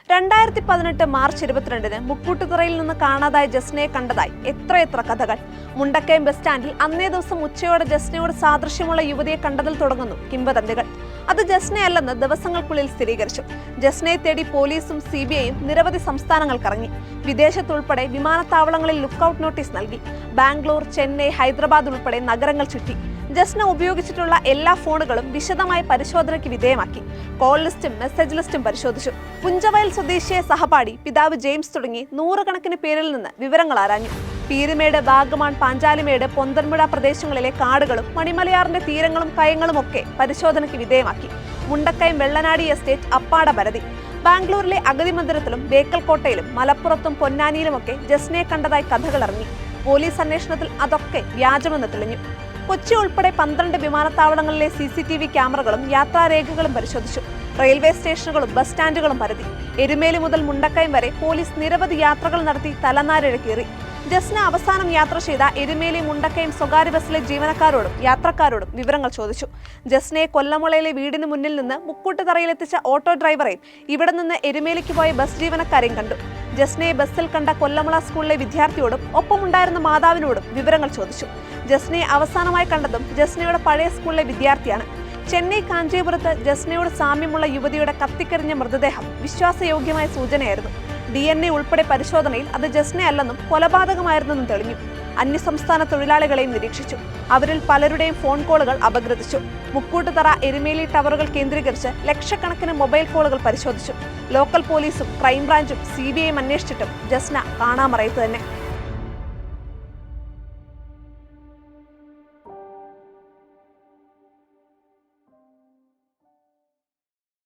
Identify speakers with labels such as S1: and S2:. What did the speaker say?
S1: 2018 March 22-ന് മുക്കൂട്ടുതറയിൽ നിന്ന് കാണാതായ ജസ്നയെ കണ്ടതായി എത്രയെത്ര കഥകൾ. മുണ്ടക്കയം ബസ് സ്റ്റാൻഡിൽ അന്നേ ദിവസം ഉച്ചയോടെ ജസ്നയോട് സാദൃശ്യമുള്ള യുവതിയെ കണ്ടതിൽ തുടങ്ങുന്നു കിംവദന്തികൾ. അത് ജസ്നയല്ലെന്ന് ദിവസങ്ങൾക്കുള്ളിൽ സ്ഥിരീകരിച്ചു. ജസ്നയെ തേടി പോലീസും CBIയും നിരവധി സംസ്ഥാനങ്ങൾ കറങ്ങി. വിദേശത്തുൾപ്പെടെ വിമാനത്താവളങ്ങളിൽ ലുക്കൌട്ട് നോട്ടീസ് നൽകി. ബാംഗ്ലൂർ, ചെന്നൈ, ഹൈദരാബാദ് ഉൾപ്പെടെ നഗരങ്ങൾ ചുറ്റി. ജസ്ന ഉപയോഗിച്ചിട്ടുള്ള എല്ലാ ഫോണുകളും വിശദമായ പരിശോധനയ്ക്ക് വിധേയമാക്കി. കോൾ ലിസ്റ്റും മെസ്സേജ് ലിസ്റ്റും പരിശോധിച്ചു. പുഞ്ചവയൽ സ്വദേശിയെ സഹപാഠി, പിതാവ് ജെയിംസ് തുടങ്ങി നൂറുകണക്കിന് പേരിൽ നിന്ന് വിവരങ്ങൾ ആരാഞ്ഞു. പീരുമേട്, വാഗമാൺ, പാഞ്ചാലിമേട്, പൊന്തൻപുഴ പ്രദേശങ്ങളിലെ കാടുകളും മണിമലയാറിന്റെ തീരങ്ങളും കയങ്ങളും ഒക്കെ പരിശോധനയ്ക്ക് വിധേയമാക്കി. മുണ്ടക്കയം വെള്ളനാടി എസ്റ്റേറ്റ്, അപ്പാട പരതി. ബാംഗ്ലൂരിലെ അഗതി മന്ദിരത്തിലും ബേക്കൽ കോട്ടയിലും മലപ്പുറത്തും പൊന്നാനിയിലുമൊക്കെ ജസ്നയെ കണ്ടതായി കഥകൾ ഇറങ്ങി. പോലീസ് അന്വേഷണത്തിൽ അതൊക്കെ വ്യാജമെന്ന് തെളിഞ്ഞു. കൊച്ചി ഉൾപ്പെടെ 12 വിമാനത്താവളങ്ങളിലെ CCTV ക്യാമറകളും യാത്രാരേഖകളും പരിശോധിച്ചു. റെയിൽവേ സ്റ്റേഷനുകളും ബസ് സ്റ്റാൻഡുകളും പരതി. എരുമേലി മുതൽ മുണ്ടക്കയം വരെ പോലീസ് നിരവധി യാത്രകൾ നടത്തി തലനാരിഴക്കേറി. ജസ്ന അവസാനം യാത്ര ചെയ്ത എരുമേലി മുണ്ടക്കയം സ്വകാര്യ ബസ്സിലെ ജീവനക്കാരോടും യാത്രക്കാരോടും വിവരങ്ങൾ ചോദിച്ചു. ജസ്നയെ കൊല്ലമുളയിലെ വീടിന് മുന്നിൽ നിന്ന് മുക്കൂട്ടുതറയിലെത്തിച്ച ഓട്ടോ ഡ്രൈവറെയും ഇവിടെ നിന്ന് എരുമേലിക്ക് പോയ ബസ് ജീവനക്കാരെയും കണ്ടു. ജസ്നയെ ബസ്സിൽ കണ്ട കൊല്ലമുള സ്കൂളിലെ വിദ്യാർത്ഥിയോടും ഒപ്പമുണ്ടായിരുന്ന മാതാവിനോടും വിവരങ്ങൾ ചോദിച്ചു. ജസ്നയെ അവസാനമായി കണ്ടതും ജസ്നയുടെ പഴയ സ്കൂളിലെ വിദ്യാർത്ഥിയാണ്. ചെന്നൈ കാഞ്ചീപുരത്ത് ജസ്നയോട് സാമ്യമുള്ള യുവതിയുടെ കത്തിക്കരിഞ്ഞ മൃതദേഹം വിശ്വാസയോഗ്യമായ സൂചനയായിരുന്നു. DNA ഉൾപ്പെടെ പരിശോധനയിൽ അത് ജസ്നയല്ലെന്നും കൊലപാതകമായിരുന്നെന്നും തെളിഞ്ഞു. അന്യസംസ്ഥാന തൊഴിലാളികളെയും നിരീക്ഷിച്ചു. അവരിൽ പലരുടെയും ഫോൺ കോളുകൾ അപഗ്രഥിച്ചു. മുക്കൂട്ടുതറ, എരുമേലി ടവറുകൾ കേന്ദ്രീകരിച്ച് ലക്ഷക്കണക്കിന് മൊബൈൽ കോളുകൾ പരിശോധിച്ചു. ലോക്കൽ പോലീസും ക്രൈംബ്രാഞ്ചും CBIയും അന്വേഷിച്ചിട്ടും ജസ്ന കാണാമറയത്ത് തന്നെ.